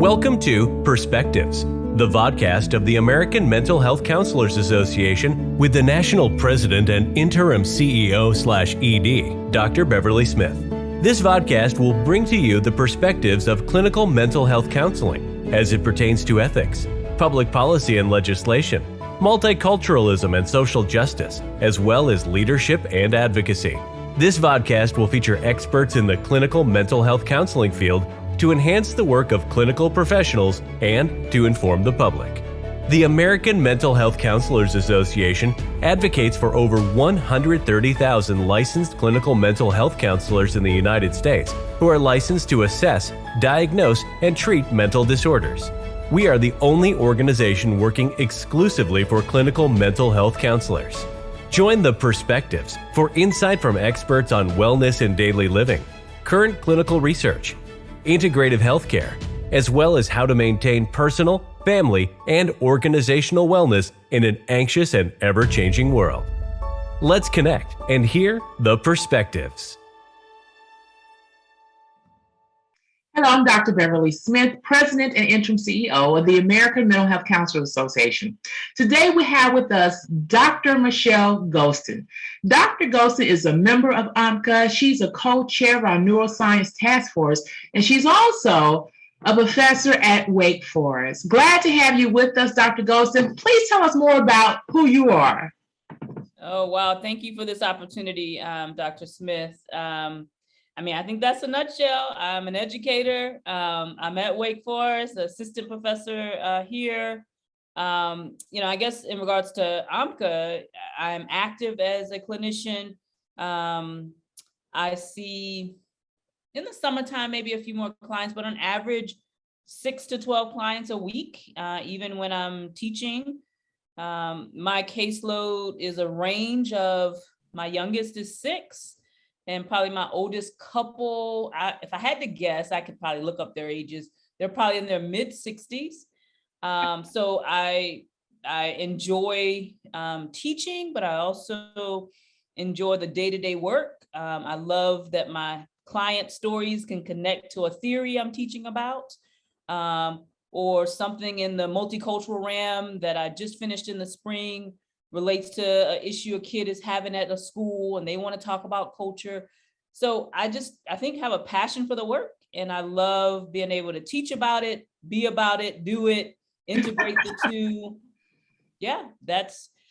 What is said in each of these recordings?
Welcome to Perspectives, the vodcast of the American Mental Health Counselors Association with the National President and Interim CEO/ED, Dr. Beverly Smith. This vodcast will bring to you the perspectives of clinical mental health counseling as it pertains to ethics, public policy and legislation, multiculturalism and social justice, as well as leadership and advocacy. This vodcast will feature experts in the clinical mental health counseling field to enhance the work of clinical professionals and to inform the public. The American Mental Health Counselors Association advocates for over 130,000 licensed clinical mental health counselors in the United States who are licensed to assess, diagnose, and treat mental disorders. We are the only organization working exclusively for clinical mental health counselors. Join the Perspectives for insight from experts on wellness and daily living, current clinical research, integrative healthcare, as well as how to maintain personal, family, and organizational wellness in an anxious and ever-changing world. Let's connect and hear the perspectives. Hello, I'm Dr. Beverly Smith, President and Interim CEO of the American Mental Health Counselors Association. Today we have with us Dr. Michelle Ghoston. Dr. Ghoston is a member of AMHCA. She's a co-chair of our Neuroscience Taskforce, and she's also a professor at Wake Forest. Glad to have you with us, Dr. Ghoston. Please tell us more about who you are. Oh, wow. Thank you for this opportunity, Dr. Smith. I think that's a nutshell. I'm an educator. I'm at Wake Forest, assistant professor here. I guess in regards to AMHCA, I'm active as a clinician. I see in the summertime, maybe a few more clients, but on average, 6 to 12 clients a week, even when I'm teaching. My caseload is a range of, my youngest is 6. And probably my oldest couple, if I had to guess, I could probably look up their ages. They're probably in their mid-60s. So I enjoy teaching, but I also enjoy the day-to-day work. I love that my client stories can connect to a theory I'm teaching about, or something in the multicultural realm that I just finished in the spring relates to an issue a kid is having at a school and they want to talk about culture. So I think have a passion for the work, and I love being able to teach about it, be about it, do it, integrate the two. Yeah,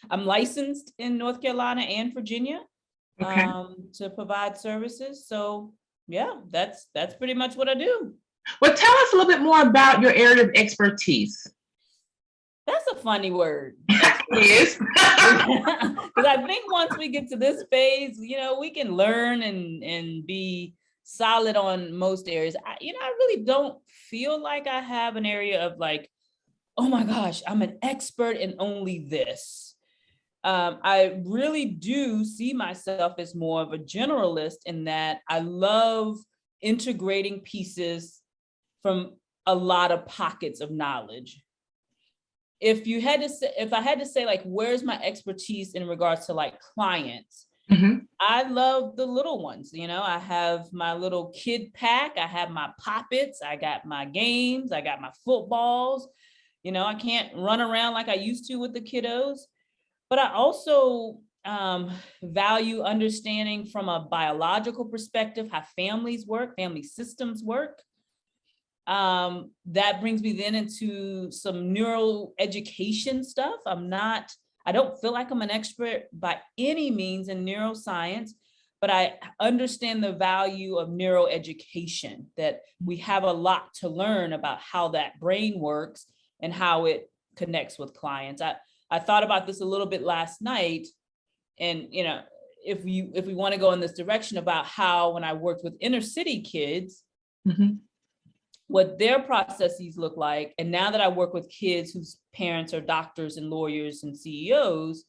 I'm licensed in North Carolina and Virginia to provide services. So yeah, that's pretty much what I do. Well, tell us a little bit more about your area of expertise. That's a funny word. It is. Because I think once we get to this phase, we can learn and be solid on most areas. I really don't feel like I have an area of like, oh my gosh, I'm an expert in only this. I really do see myself as more of a generalist in that I love integrating pieces from a lot of pockets of knowledge. If I had to say like, where's my expertise in regards to like clients, I love the little ones. I have my little kid pack. I have my poppets. I got my games. I got my footballs. I can't run around like I used to with the kiddos, but I also value understanding from a biological perspective, how families work, family systems work. That brings me then into some neuroeducation stuff. I don't feel like I'm an expert by any means in neuroscience, but I understand the value of neuroeducation, that we have a lot to learn about how that brain works and how it connects with clients. I thought about this a little bit last night, and if we want to go in this direction about how when I worked with inner city kids, what their processes look like. And now that I work with kids whose parents are doctors and lawyers and CEOs,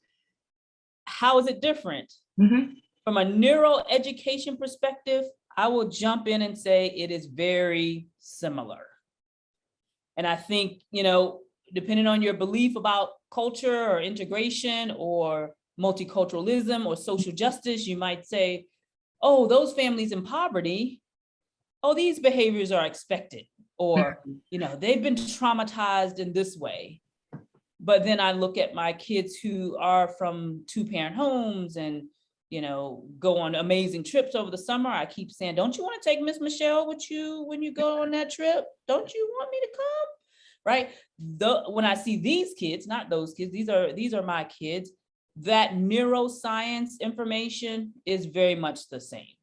how is it different? From a neuroeducation perspective, I will jump in and say it is very similar. And I think, depending on your belief about culture or integration or multiculturalism or social justice, you might say, oh, those families in poverty, oh, these behaviors are expected. or, they've been traumatized in this way. But then I look at my kids who are from 2-parent homes and, go on amazing trips over the summer. I keep saying, don't you want to take Miss Michelle with you when you go on that trip? Don't you want me to come? Right. When I see these kids, not those kids, these are my kids, that neuroscience information is very much the same.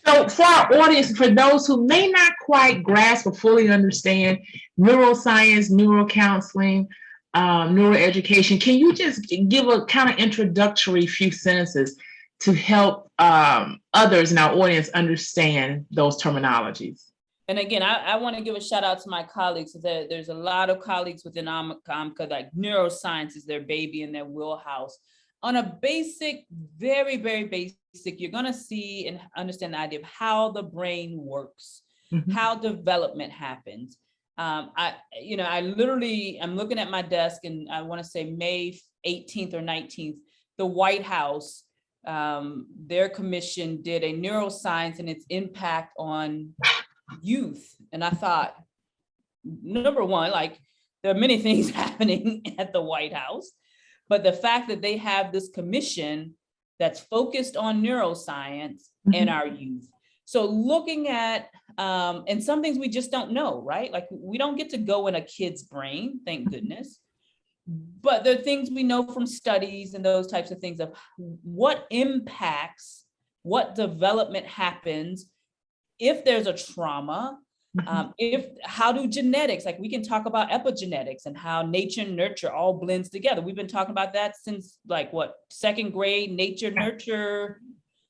So for our audience, for those who may not quite grasp or fully understand neuroscience, neurocounseling, neuroeducation, can you just give a kind of introductory few sentences to help others in our audience understand those terminologies? And again, I want to give a shout out to my colleagues. There's a lot of colleagues within AMHCA, like neuroscience is their baby and their wheelhouse. On a basic, very, very basic, you're going to see and understand the idea of how the brain works, how development happens. I'm looking at my desk, and I want to say May 18th or 19th, the White House, their commission did a neuroscience and its impact on youth. And I thought, number one, like, there are many things happening at the White House, but the fact that they have this commission that's focused on neuroscience and our youth. So looking at, and some things we just don't know, right? Like, we don't get to go in a kid's brain, thank goodness. But there are things we know from studies and those types of things of what impacts, what development happens if there's a trauma, how do genetics, like we can talk about epigenetics and how nature and nurture all blends together. We've been talking about that since second grade, nature, nurture,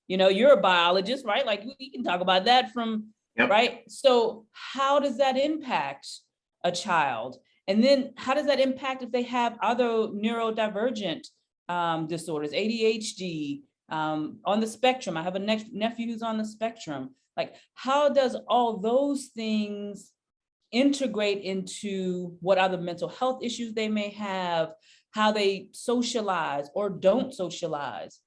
you're a biologist, right? Like we can talk about that from, right? So how does that impact a child? And then how does that impact if they have other neurodivergent disorders, ADHD, on the spectrum? I have a nephew who's on the spectrum. Like, how does all those things integrate into what other mental health issues they may have, how they socialize or don't socialize?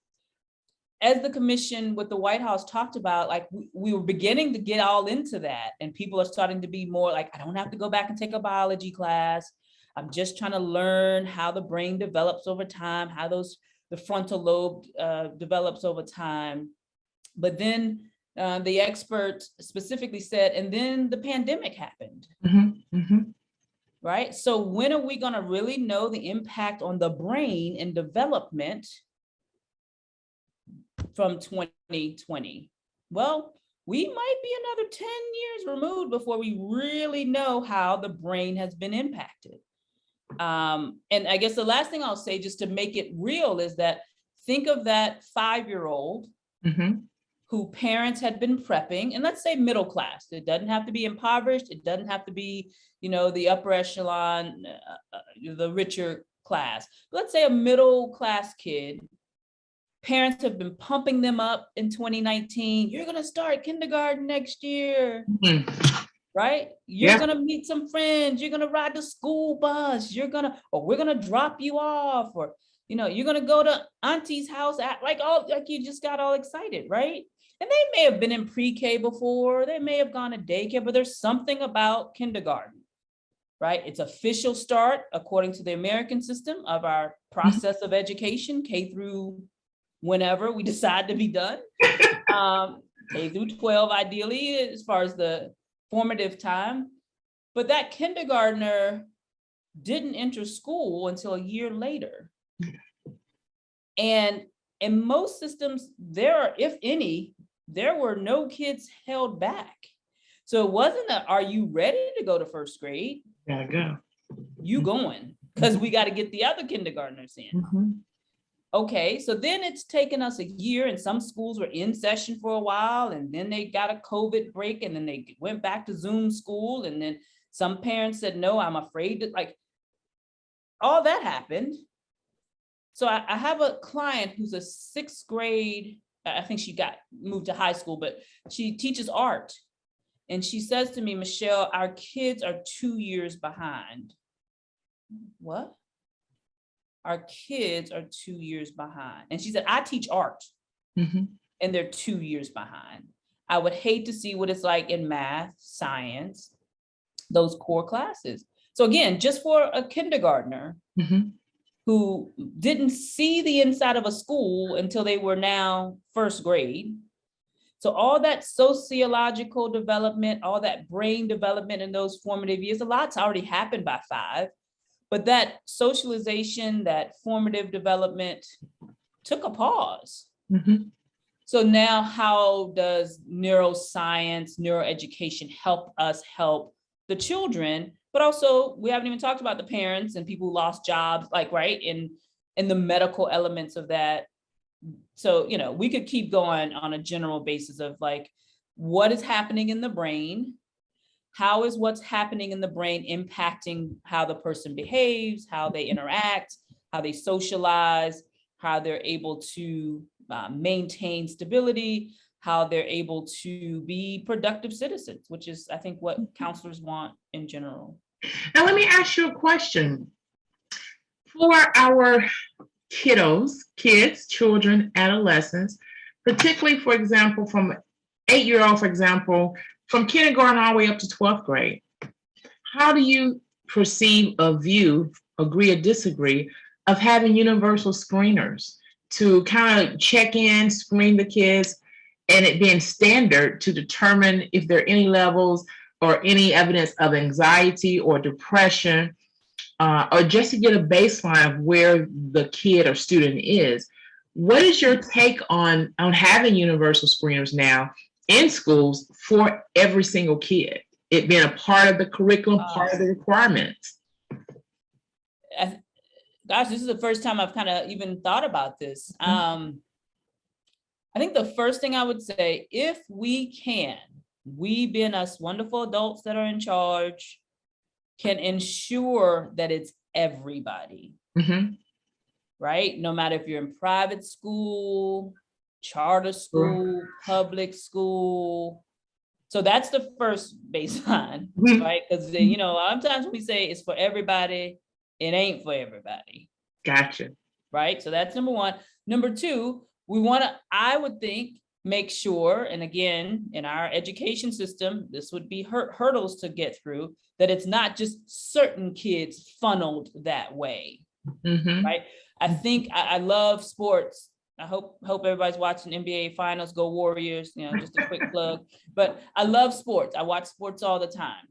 As the commission with the White House talked about, like we were beginning to get all into that, and people are starting to be more like, I don't have to go back and take a biology class. I'm just trying to learn how the brain develops over time, how the frontal lobe develops over time. But then the expert specifically said, and then the pandemic happened. Right? So when are we going to really know the impact on the brain and development from 2020? Well, we might be another 10 years removed before we really know how the brain has been impacted. And I guess the last thing I'll say, just to make it real, is that think of that 5-year-old who parents had been prepping, and let's say middle class. It doesn't have to be impoverished. It doesn't have to be, the upper echelon, the richer class. Let's say a middle class kid. Parents have been pumping them up in 2019. You're going to start kindergarten next year, right? You're going to meet some friends. You're going to ride the school bus. We're going to drop you off, or, you're going to go to auntie's house you just got all excited, right? And they may have been in pre-K before. They may have gone to daycare, but there's something about kindergarten, right? It's official start according to the American system of our process of education, K through whenever we decide to be done, K through 12, ideally, as far as the formative time. But that kindergartner didn't enter school until a year later. And in most systems, there were no kids held back. So it wasn't are you ready to go to first grade? Gotta go. You going, because we got to get the other kindergartners in. Okay, so then it's taken us a year, and some schools were in session for a while, and then they got a COVID break, and then they went back to Zoom school, and then some parents said, no, I'm afraid to, all that happened. So I have a client who's a 6th grade, I think she got moved to high school, but she teaches art. And she says to me, Michelle, our kids are 2 years behind. What? Our kids are 2 years behind. And she said, I teach art, and they're 2 years behind. I would hate to see what it's like in math, science, those core classes. So again, just for a kindergartner who didn't see the inside of a school until they were now first grade. So all that sociological development, all that brain development in those formative years, a lot's already happened by 5, but that socialization, that formative development took a pause. So now how does neuroscience, neuroeducation help us help the children? But also, we haven't even talked about the parents and people who lost jobs, like, right, in the medical elements of that. So, you know, we could keep going on a general basis of like, what is happening in the brain? How is what's happening in the brain impacting how the person behaves, how they interact, how they socialize, how they're able to maintain stability, how they're able to be productive citizens, which is, I think, what counselors want in general. Now, let me ask you a question. For our kids, children, adolescents, particularly, for example, from 8-year-old, for example, from kindergarten all the way up to 12th grade, how do you perceive a view, agree or disagree, of having universal screeners to kind of check in, screen the kids, and it being standard to determine if there are any levels or any evidence of anxiety or depression, or just to get a baseline of where the kid or student is? What is your take on having universal screeners now in schools for every single kid, it being a part of the curriculum, part of the requirements? Gosh, this is the first time I've kind of even thought about this. I think the first thing I would say, if we can, we being us wonderful adults that are in charge, can ensure that it's everybody, right? No matter if you're in private school, charter school, public school. So that's the first baseline, right? Because, you know, a lot of times we say it's for everybody, it ain't for everybody. Gotcha. Right? So that's number one. Number two, we want to, I would think, make sure, and again, in our education system, this would be hurdles to get through, that it's not just certain kids funneled that way, right? I think I love sports. I hope everybody's watching NBA finals, go Warriors, you know, just a quick plug. But I love sports. I watch sports all the time.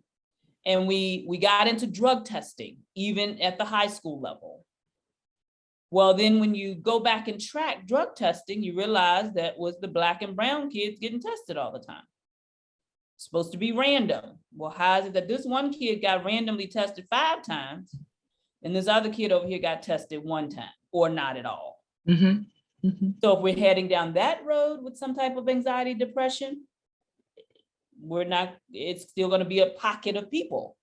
And we got into drug testing, even at the high school level. Well, then when you go back and track drug testing, you realize that was the Black and brown kids getting tested all the time. It's supposed to be random. Well, how is it that this one kid got randomly tested 5 times and this other kid over here got tested 1 time or not at all? So if we're heading down that road with some type of anxiety, depression, it's still going to be a pocket of people.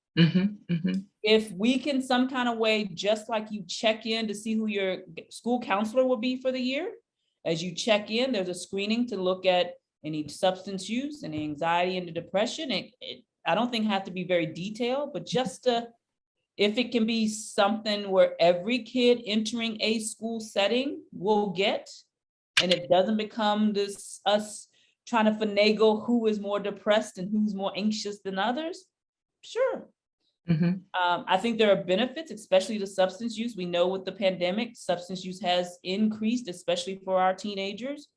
If we can some kind of way, just like you check in to see who your school counselor will be for the year, as you check in, there's a screening to look at any substance use and anxiety and the depression. I don't think have to be very detailed, but just if it can be something where every kid entering a school setting will get, and it doesn't become this us trying to finagle who is more depressed and who's more anxious than others, sure. I think there are benefits, especially to substance use. We know with the pandemic, substance use has increased, especially for our teenagers.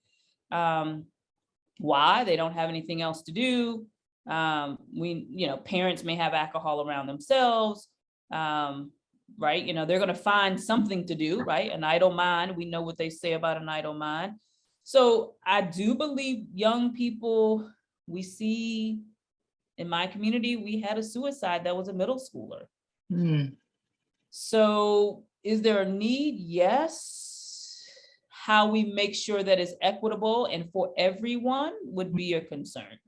Why? They don't have anything else to do. Parents may have alcohol around themselves, right? You know, they're going to find something to do, right? An idle mind. We know what they say about an idle mind. So I do believe young people, we see in my community, we had a suicide that was a middle schooler. So is there a need? Yes. How we make sure that it's equitable and for everyone would be a concern.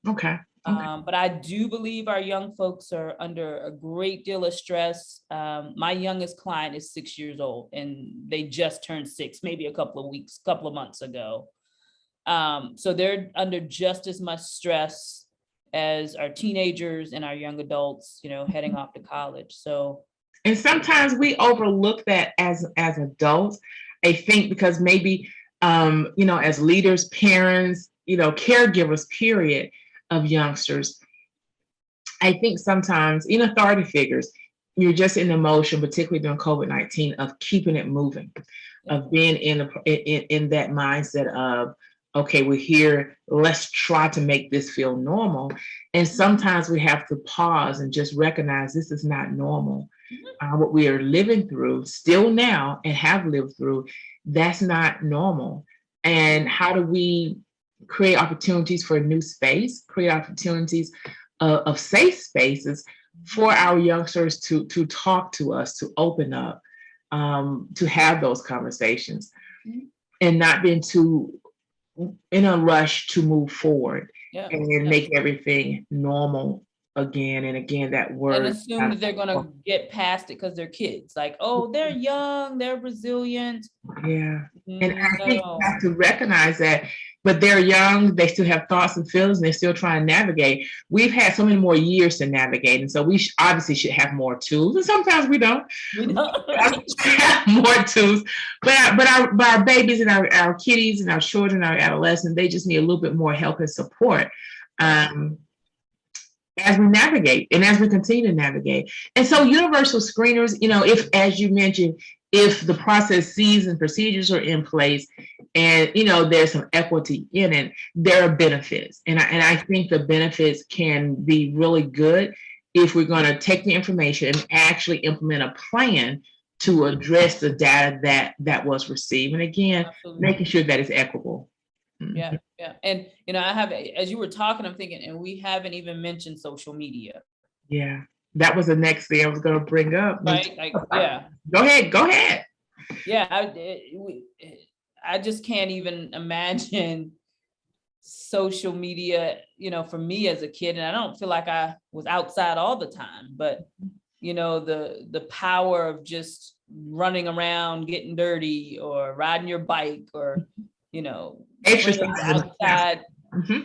Okay. But I do believe our young folks are under a great deal of stress. My youngest client is 6 years old and they just turned 6, maybe a couple of months ago. So they're under just as much stress as our teenagers and our young adults, you know, heading off to college. So, and sometimes we overlook that as adults, I think, because maybe, as leaders, parents, caregivers, period, of youngsters, I think sometimes in authority figures, you're just in emotion, particularly during COVID-19, of keeping it moving, of being in that mindset of, okay, we're here, let's try to make this feel normal. And sometimes we have to pause and just recognize this is not normal. What we are living through still now and have lived through, that's not normal. And how do we create opportunities for a new space, create opportunities of safe spaces for our youngsters to talk to us, to open up, to have those conversations, and not being too in a rush to move forward and make everything normal again and again. That word, and assume that they're going to get past it because they're kids. Like, oh, they're young, they're resilient. Yeah. And I think you have to recognize that, but they're young, they still have thoughts and feelings, and they're still trying to navigate. We've had so many more years to navigate, and so we obviously should have more tools, and sometimes we don't. Right? Have more tools, but our babies and our kiddies and our children, our adolescents, they just need a little bit more help and support. As we navigate and as we continue to navigate. And so universal screeners, if, as you mentioned, if the processes and procedures are in place and, there's some equity in it, there are benefits. And I think the benefits can be really good if we're going to take the information and actually implement a plan to address the data that was received. And again, making sure that it's equitable. Yeah. And, I have, as you were talking, I'm thinking, and we haven't even mentioned social media. Yeah. That was the next thing I was going to bring up. Right. Go ahead. Yeah. I just can't even imagine social media, for me as a kid. And I don't feel like I was outside all the time, but, the power of just running around, getting dirty, or riding your bike, or, exercise outside.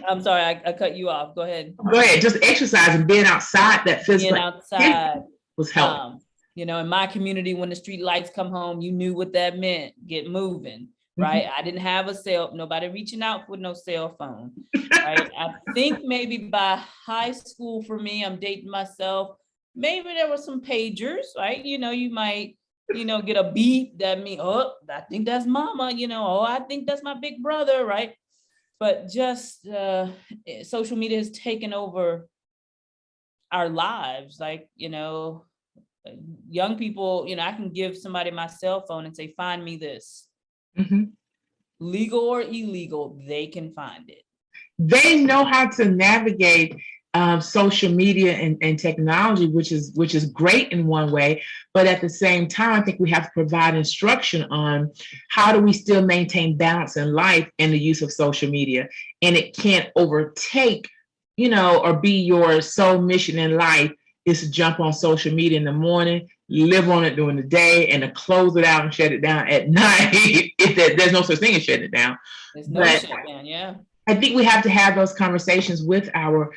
I'm sorry, I cut you off. Go ahead. Just exercising, being outside, that physical being outside was helpful. In my community, when the street lights come home, you knew what that meant. Get moving, right? I didn't have nobody reaching out with no cell phone, right? I think maybe by high school for me, I'm dating myself, maybe there were some pagers, right? You might get a beep that means, oh, I think that's mama, oh, I think that's my big brother, right? But just social media has taken over our lives. Like, young people, I can give somebody my cell phone and say, find me this. Legal or illegal, they can find it. They know how to navigate social media and technology, which is great in one way, but at the same time, I think we have to provide instruction on how do we still maintain balance in life and the use of social media, and it can't overtake, or be your sole mission in life is to jump on social media in the morning, live on it during the day, and to close it out and shut it down at night. There's no such thing as shutting it down. There's no shutdown, yeah. I think we have to have those conversations with our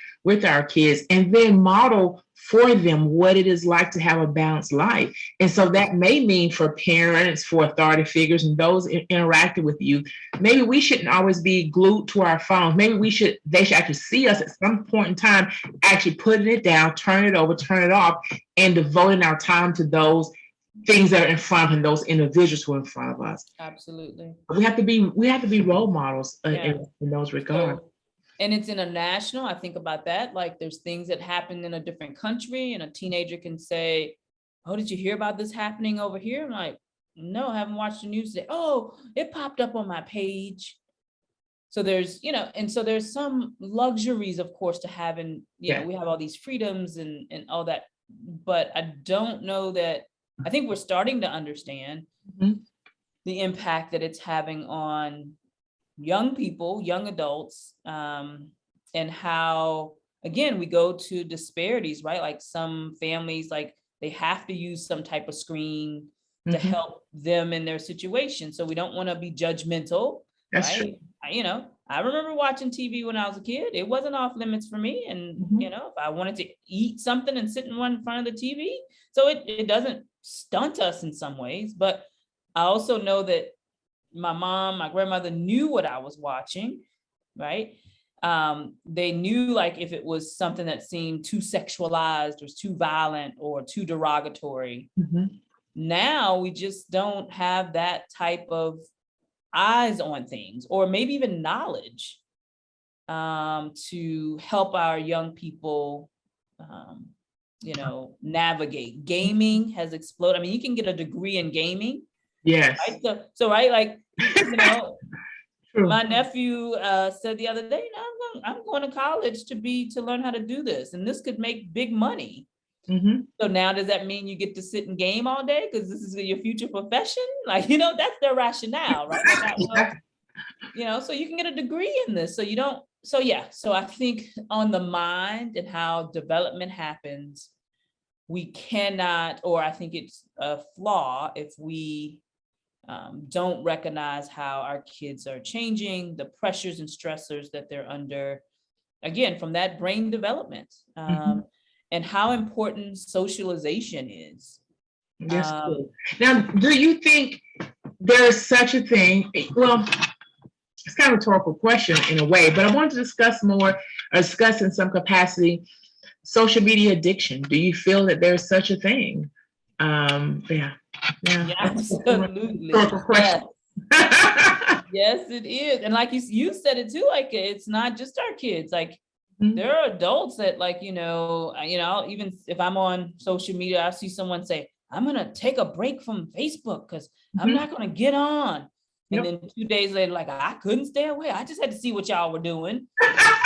kids and then model for them what it is like to have a balanced life. And so that may mean for parents, for authority figures, and those interacting with you, maybe we shouldn't always be glued to our phones. Maybe they should actually see us at some point in time, actually putting it down, turn it over, turn it off, and devoting our time to those things that are in front of them, those individuals who are in front of us. Absolutely. We have to be role models in those regards. And it's international. I think about that. Like, there's things that happen in a different country, and a teenager can say, oh, did you hear about this happening over here? I'm like, no, I haven't watched the news today. Oh, it popped up on my page. So there's, and so there's some luxuries, of course, to having, we have all these freedoms and all that, but I don't know that, I think we're starting to understand the impact that it's having on young people, young adults, and how, again, we go to disparities, right? Like, some families, like, they have to use some type of screen to help them in their situation. So we don't want to be judgmental. That's right. True. I remember watching TV when I was a kid. It wasn't off limits for me. And, if I wanted to eat something and sit in front of the TV, so it doesn't stunt us in some ways. But I also know that my mom, my grandmother knew what I was watching, right? They knew like if it was something that seemed too sexualized or too violent or too derogatory. Now we just don't have that type of eyes on things, or maybe even knowledge to help our young people, navigate. Gaming has exploded. I mean, you can get a degree in gaming. Yes. Right? So right, like, True. my nephew said the other day, I'm going to college to learn how to do this, and this could make big money. So now does that mean you get to sit and game all day because this is your future profession? Like, that's their rationale, right? So you can get a degree in this. So you don't, so yeah. So I think on the mind and how development happens, we cannot, or I think it's a flaw if we don't recognize how our kids are changing, the pressures and stressors that they're under, again, from that brain development, and how important socialization is. Yes. Now, do you think there's such a thing? Well, it's kind of a rhetorical question in a way, but I want to discuss in some capacity, social media addiction. Do you feel that there's such a thing? Yeah, absolutely. Yes, it is. And like you said it too, like it's not just our kids, like there are adults that like, even if I'm on social media, I see someone say, I'm going to take a break from Facebook because I'm not going to get on. And then 2 days later, like, I couldn't stay away. I just had to see what y'all were doing.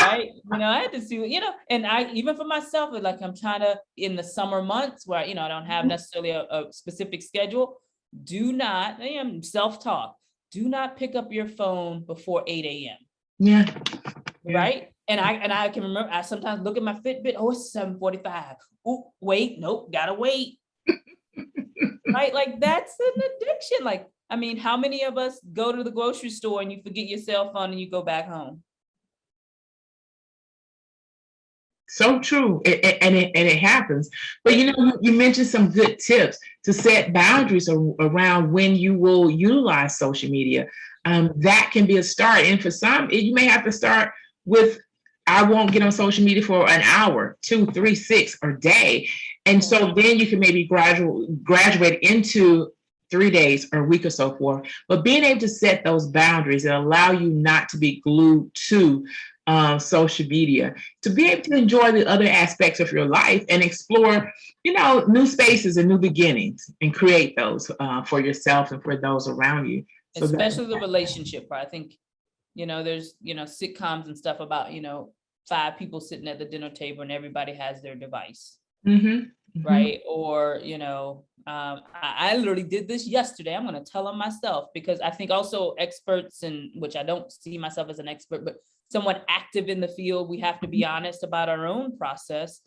Right. I had to see, and even for myself, like I'm trying to, in the summer months where, I don't have necessarily a specific schedule, I am self-taught. Do not pick up your phone before 8 a.m. Yeah. Right. And I can remember, I sometimes look at my Fitbit. Oh, it's 7:45. Oh, wait, nope, gotta wait. Right. Like that's an addiction. Like, I mean, how many of us go to the grocery store and you forget your cell phone and you go back home? So true. It happens. But you mentioned some good tips to set boundaries around when you will utilize social media. That can be a start. And for some, you may have to start with, I won't get on social media for an hour, 2, 3, 6 a day. And so then you can maybe graduate into 3 days or a week or so forth. But being able to set those boundaries and allow you not to be glued to social media, to be able to enjoy the other aspects of your life and explore, new spaces and new beginnings and create those for yourself and for those around you. So especially the relationship part. I think, there's, sitcoms and stuff about, 5 people sitting at the dinner table and everybody has their device. Right. Or, I literally did this yesterday. I'm going to tell them myself, because I think also experts, and which I don't see myself as an expert, but someone active in the field, we have to be honest about our own process,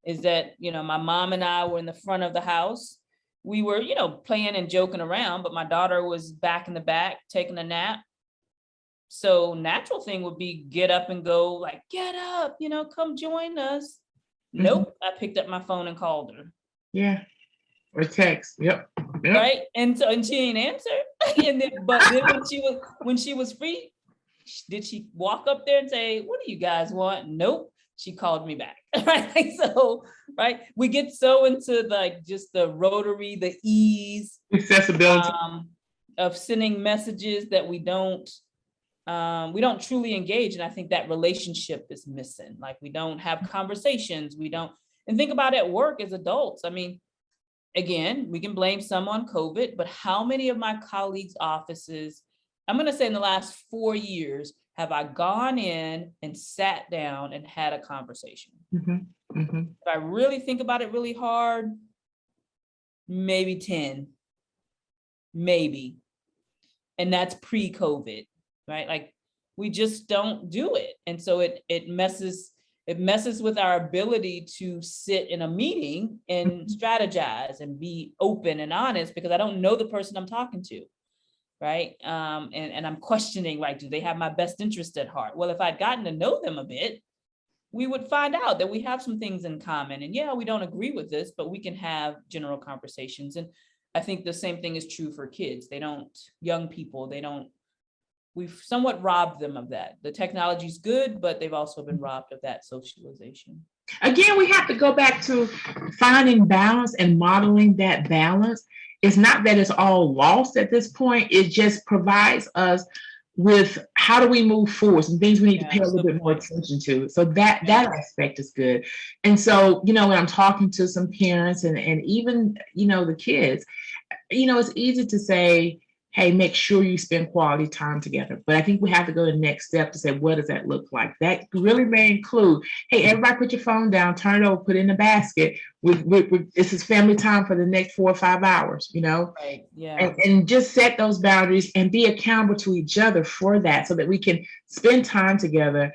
is that, my mom and I were in the front of the house. We were, playing and joking around, but my daughter was back in the back taking a nap. So natural thing would be get up and go, like, get up, come join us. Nope. I picked up my phone and called her. Yeah. Or text. Yep. Right. And she ain't answered. But then when she was free, did she walk up there and say, what do you guys want? Nope. She called me back. Right. So, right. We get so into just the rotary, the ease, accessibility of sending messages that we don't truly engage. And I think that relationship is missing. Like we don't have conversations. And think about at work as adults. I mean, again, we can blame some on COVID, but how many of my colleagues' offices, I'm going to say in the last 4 years, have I gone in and sat down and had a conversation? If I really think about it really hard, maybe 10, maybe. And that's pre-COVID, right? Like we just don't do it. And so it messes with our ability to sit in a meeting and strategize and be open and honest, because I don't know the person I'm talking to. Right. And I'm questioning, like, do they have my best interest at heart? Well, if I'd gotten to know them a bit, we would find out that we have some things in common. And yeah, we don't agree with this, but we can have general conversations. And I think the same thing is true for kids. Young people, they don't we've somewhat robbed them of that. The technology's good, but they've also been robbed of that socialization. Again, we have to go back to finding balance and modeling that balance. It's not that it's all lost at this point. It just provides us with how do we move forward, some things we need to pay a little bit more attention to. So that aspect is good. And so, when I'm talking to some parents and even, the kids, it's easy to say, hey, make sure you spend quality time together. But I think we have to go to the next step to say, what does that look like? That really may include, hey, everybody put your phone down, turn it over, put it in the basket. This is family time for the next 4 or 5 hours, Right. Yeah. And just set those boundaries and be accountable to each other for that so that we can spend time together,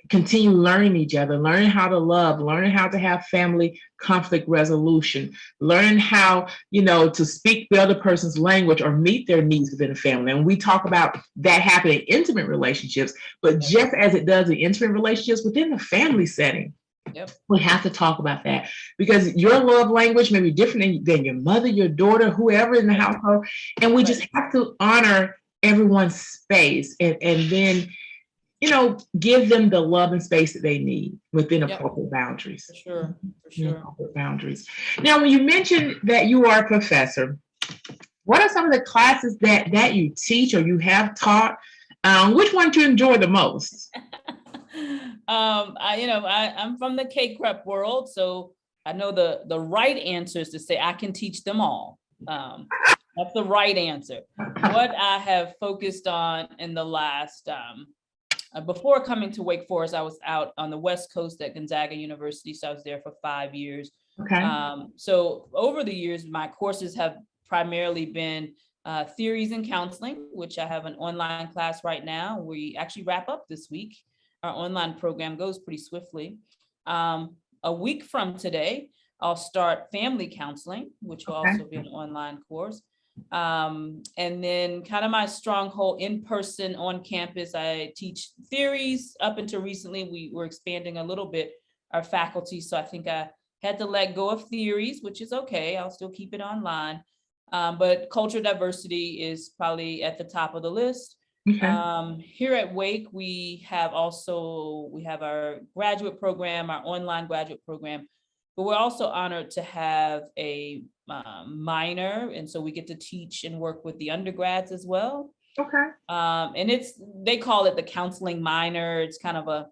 continue learning each other, learning how to love, learning how to have family conflict resolution, learning how, to speak the other person's language or meet their needs within a family. And we talk about that happening in intimate relationships, but just as it does in intimate relationships within the family setting. Yep. We have to talk about that because your love language may be different than your mother, your daughter, whoever in the household. And we just have to honor everyone's space and then give them the love and space that they need within appropriate boundaries. For sure. Appropriate boundaries. Now, when you mentioned that you are a professor, what are some of the classes that you teach or you have taught? Which one do you enjoy the most? I'm from the K-Prep world, so I know the right answer is to say I can teach them all. That's the right answer. What I have focused on in the last before coming to Wake Forest, I was out on the West Coast at Gonzaga University. So I was there for 5 years. Okay. So over the years, my courses have primarily been theories in counseling, which I have an online class right now. We actually wrap up this week. Our online program goes pretty swiftly. A week from today, I'll start family counseling, which will also be an online course. And then kind of my stronghold in person on campus, I teach theories. Up until recently, we were expanding a little bit our faculty. So I think I had to let go of theories, which is okay. I'll still keep it online. But cultural diversity is probably at the top of the list. Okay. Here at Wake, we have our graduate program, our online graduate program, but we're also honored to have a minor. And so we get to teach and work with the undergrads as well. Okay. And they call it the counseling minor. It's kind of a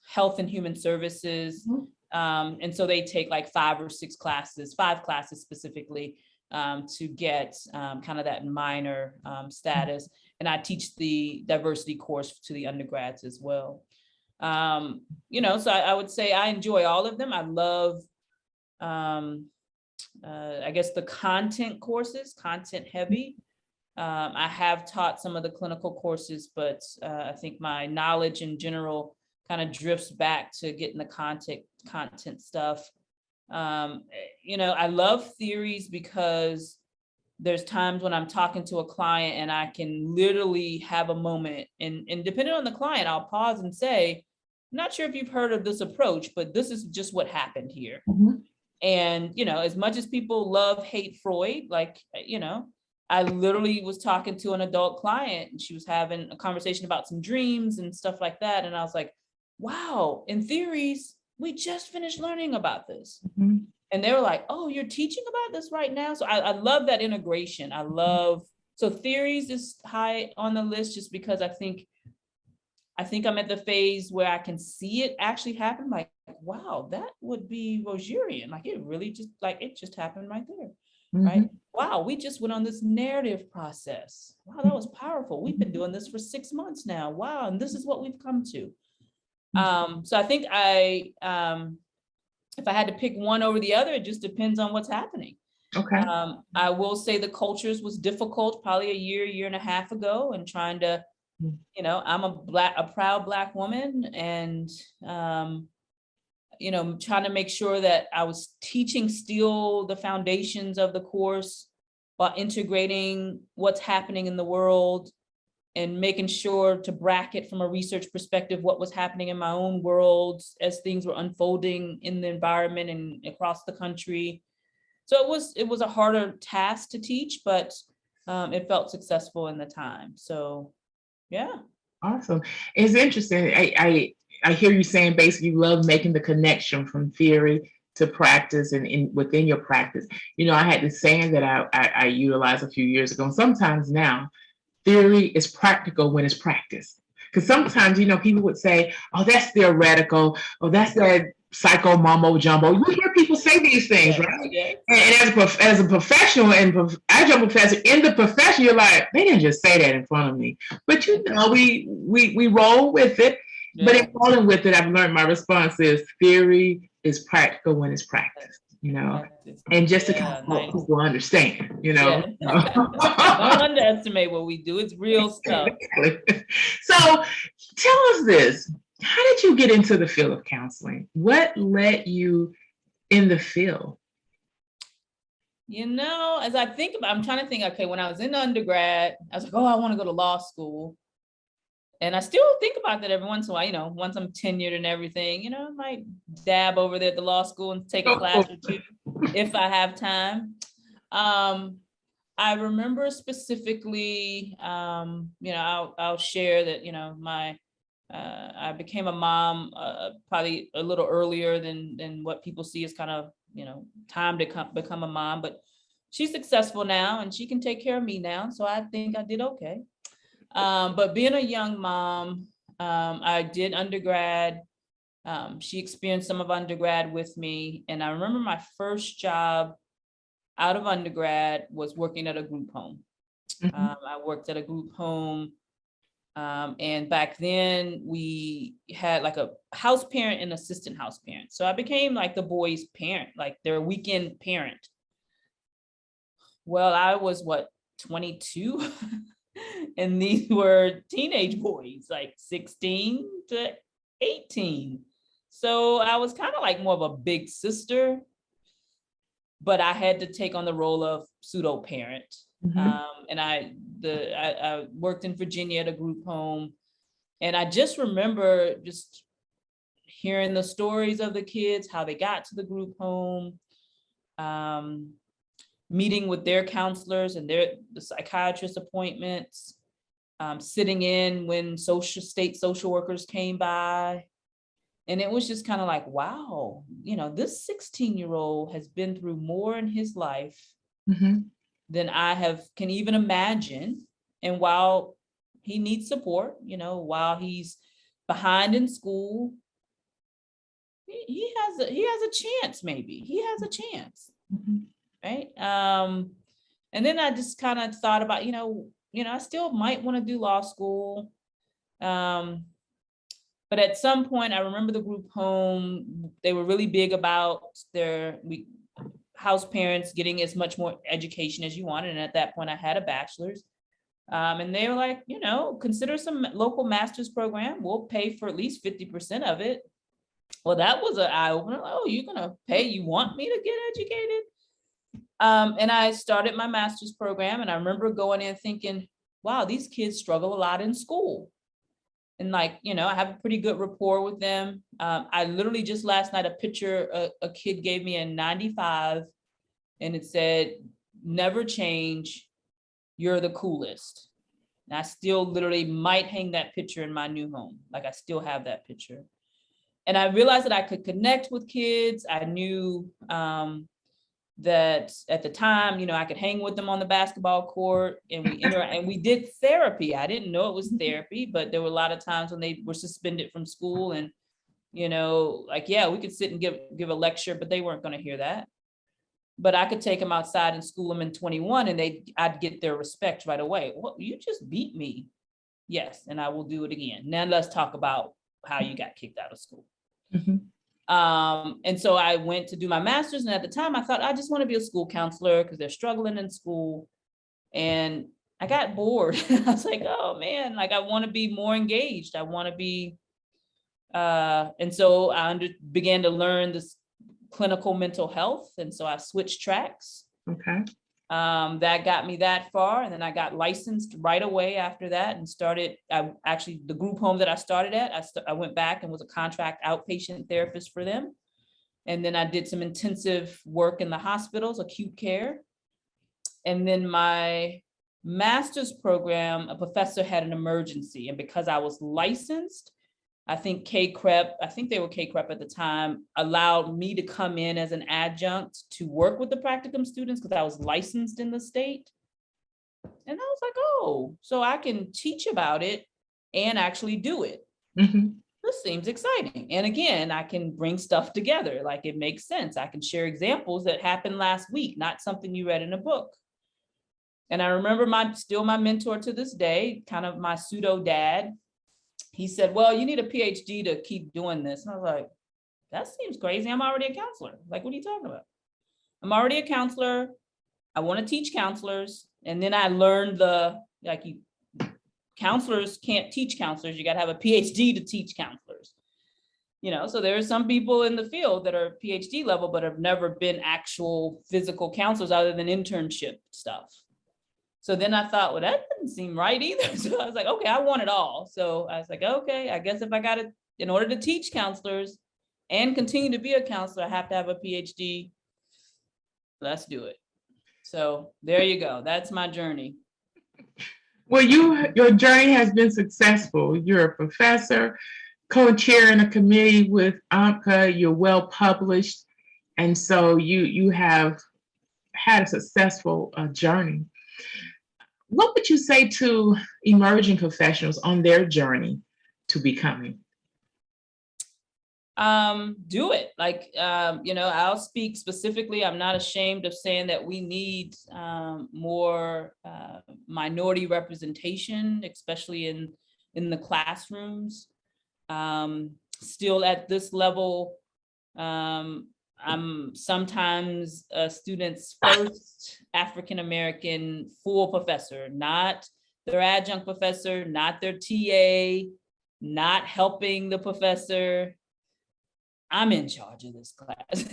health and human services. Mm-hmm. And so they take like 5 classes specifically to get kind of that minor status. And I teach the diversity course to the undergrads as well. So I would say I enjoy all of them. I love, I guess, the content courses, content heavy. I have taught some of the clinical courses, but I think my knowledge in general kind of drifts back to getting the content stuff. I love theories because there's times when I'm talking to a client and I can literally have a moment and depending on the client, I'll pause and say, I'm not sure if you've heard of this approach, but this is just what happened here. Mm-hmm. And, as much as people hate Freud, I literally was talking to an adult client and she was having a conversation about some dreams and stuff like that. And I was like, wow, in theories, we just finished learning about this. Mm-hmm. And they were like, oh, you're teaching about this right now. So I love that integration. So theories is high on the list just because I think I'm at the phase where I can see it actually happen. Like, wow, that would be Rogerian. Like it really just happened right there. Mm-hmm. Right. Wow. We just went on this narrative process. Wow. That was powerful. We've been doing this for 6 months now. Wow. And this is what we've come to. So I think if I had to pick one over the other, it just depends on what's happening. Okay. I will say the cultures was difficult probably a year and a half ago and trying to, I'm a proud Black woman and, trying to make sure that I was teaching still the foundations of the course while integrating what's happening in the world and making sure to bracket from a research perspective what was happening in my own world as things were unfolding in the environment and across the country. So it was a harder task to teach, but it felt successful in the time. So, yeah. Awesome. It's interesting. I hear you saying basically you love making the connection from theory to practice and within your practice. I had this saying that I utilized a few years ago, and sometimes now theory is practical when it's practiced. Because sometimes, people would say, oh, that's theoretical, or that's that psycho mumbo jumbo. You hear people say these things, Yes, right? yes. And as a professional and adjunct professor in the profession, you're like, they didn't just say that in front of me. But we roll with it. Yeah. But in rolling with it, I've learned my response is theory is practical when it's practiced. And just to kind of help people understand, Yeah. Don't underestimate what we do. It's real stuff. So tell us this. How did you get into the field of counseling? What led you in the field? As I think about, I'm trying to think, okay, when I was in undergrad, I was like, oh, I want to go to law school. And I still think about that every once in a while, once I'm tenured and everything, I might dab over there at the law school and take a class or two if I have time. I remember specifically, I'll share that, I became a mom probably a little earlier than what people see as kind of, time to become a mom, but she's successful now and she can take care of me now. So I think I did okay. But being a young mom, I did undergrad. She experienced some of undergrad with me. And I remember my first job out of undergrad was working at a group home. Mm-hmm. I worked at a group home. And back then we had like a house parent and assistant house parent. So I became like the boys' parent, like their weekend parent. Well, I was 22? And these were teenage boys, like 16 to 18. So I was kind of like more of a big sister, but I had to take on the role of pseudo parent. Mm-hmm. And I worked in Virginia at a group home. And I just remember just hearing the stories of the kids, how they got to the group home, meeting with their counselors and the psychiatrist appointments, sitting in when state social workers came by. And it was just kind of like, wow, this 16-year-old has been through more in his life mm-hmm. than I can even imagine. And while he needs support, while he's behind in school, he has a chance, maybe. He has a chance. Mm-hmm. Right. And then I just kind of thought about, I still might want to do law school. But at some point, I remember the group home, they were really big about their house parents getting as much more education as you wanted. And at that point, I had a bachelor's. And they were like, consider some local master's program. We'll pay for at least 50% of it. Well, that was an eye opener. Oh, you're going to pay? You want me to get educated? And I started my master's program, and I remember going in thinking, wow, these kids struggle a lot in school. And I have a pretty good rapport with them. I literally just last night, a picture a kid gave me in 95, and it said, never change, you're the coolest. And I still literally might hang that picture in my new home. Like I still have that picture. And I realized that I could connect with kids. I knew that at the time, I could hang with them on the basketball court and we did therapy. I didn't know it was therapy, but there were a lot of times when they were suspended from school and, we could sit and give a lecture, but they weren't going to hear that. But I could take them outside and school them in 21 and I'd get their respect right away. Well, you just beat me. Yes. And I will do it again. Now let's talk about how you got kicked out of school. Mm-hmm. And so I went to do my master's, and at the time I thought I just want to be a school counselor because they're struggling in school. And I got bored. I was like, oh man, I want to be more engaged. I want to be, and so I began to learn this clinical mental health. And so I switched tracks. Okay. That got me that far. And then I got licensed right away after that and started, the group home that I started at, I went back and was a contract outpatient therapist for them. And then I did some intensive work in the hospitals, acute care. And then my master's program, a professor had an emergency. And because I was licensed, I think K-CREP, I think they were K-CREP at the time, allowed me to come in as an adjunct to work with the practicum students because I was licensed in the state. And I was like, oh, so I can teach about it and actually do it. Mm-hmm. This seems exciting. And again, I can bring stuff together. Like it makes sense. I can share examples that happened last week, not something you read in a book. And I remember still my mentor to this day, kind of my pseudo dad. He said, well, you need a PhD to keep doing this. And I was like, that seems crazy. I'm already a counselor. Like, what are you talking about? I'm already a counselor. I want to teach counselors. And then I learned counselors can't teach counselors. You got to have a PhD to teach counselors. So there are some people in the field that are PhD level, but have never been actual physical counselors other than internship stuff. So then I thought, well, that doesn't seem right either. So I was like, okay, I want it all. So I was like, okay, I guess if I got it, in order to teach counselors and continue to be a counselor, I have to have a PhD. Let's do it. So there you go. That's my journey. Well, your journey has been successful. You're a professor, co-chairing a committee with AMHCA. You're well published, and so you have had a successful journey. What would you say to emerging professionals on their journey to becoming? Do it. I'll speak specifically. I'm not ashamed of saying that we need more minority representation, especially in the classrooms. Still at this level, I'm sometimes a student's first African-American full professor, not their adjunct professor, not their TA, not helping the professor. I'm in charge of this class.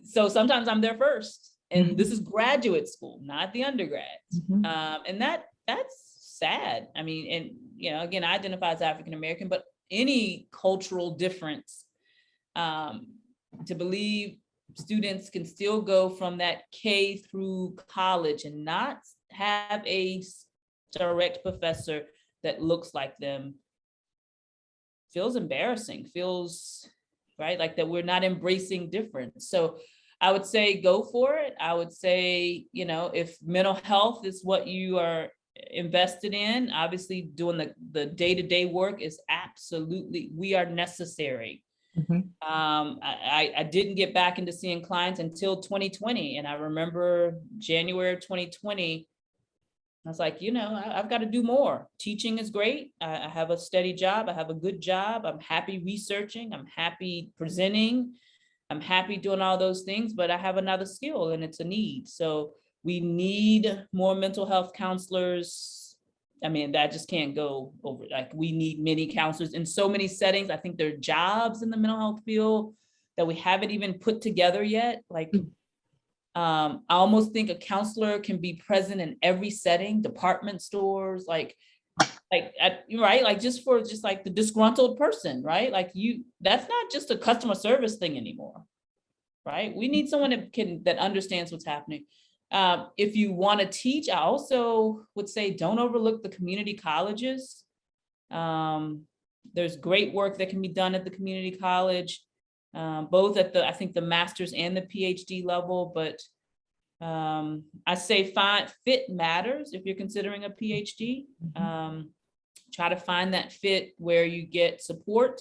So sometimes I'm there first, and this is graduate school, not the undergrads. And that's sad. I mean, and again, I identify as African-American, but any cultural difference, to believe students can still go from that K through college and not have a direct professor that looks like them feels embarrassing, feels right, like that we're not embracing difference. So I would say go for it. I would say, if mental health is what you are invested in, obviously doing the day-to-day work is absolutely, we are necessary. I didn't get back into seeing clients until 2020. And I remember January of 2020, I was like, I've got to do more. Teaching is great. I have a steady job. I have a good job. I'm happy researching. I'm happy presenting. I'm happy doing all those things, but I have another skill and it's a need. So we need more mental health counselors. I mean, that just can't go over. Like, we need many counselors in so many settings. I think there are jobs in the mental health field that we haven't even put together yet. Like, I almost think a counselor can be present in every setting, department stores, right? Like just like the disgruntled person, right? Like that's not just a customer service thing anymore, right? We need someone that understands what's happening. If you want to teach, I also would say don't overlook the community colleges. There's great work that can be done at the community college, both at I think the master's and the PhD level, but I say fit matters if you're considering a PhD. Try to find that fit where you get support,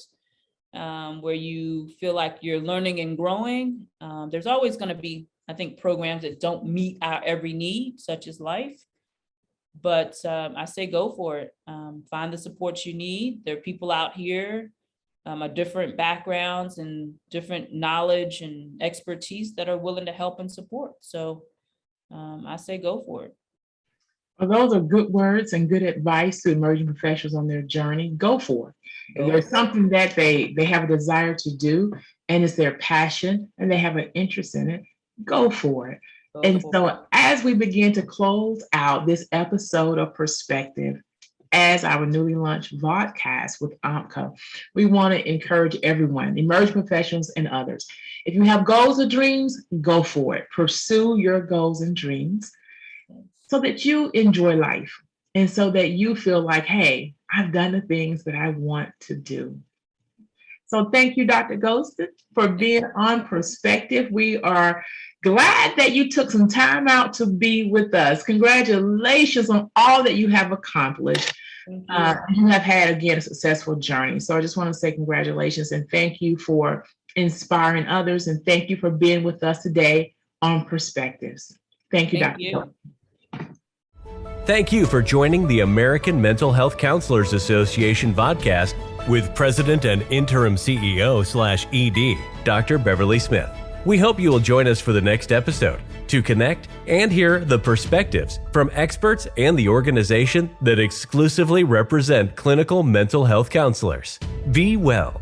where you feel like you're learning and growing. There's always going to be, I think, programs that don't meet our every need, such as life. But I say go for it. Find the support you need. There are people out here of different backgrounds and different knowledge and expertise that are willing to help and support. So I say go for it. Well, those are good words and good advice to emerging professionals on their journey. Go for it. If there's something that they have a desire to do and it's their passion and they have an interest in it, go for it. So as we begin to close out this episode of Perspective, as our newly launched podcast with AMHCA, we want to encourage everyone, emerging professionals and others. If you have goals or dreams, go for it. Pursue your goals and dreams. so that you enjoy life and so that you feel like, hey, I've done the things that I want to do. So thank you, Dr. Ghoston, for being on Perspective. We are glad that you took some time out to be with us. Congratulations on all that you have accomplished. You have had, again, a successful journey. So I just want to say congratulations and thank you for inspiring others. And thank you for being with us today on Perspectives. Thank you, Dr. Ghoston. Thank you for joining the American Mental Health Counselors Association podcast with President and Interim CEO/ED, Dr. Beverly Smith. We hope you will join us for the next episode to connect and hear the perspectives from experts and the organization that exclusively represent clinical mental health counselors. Be well.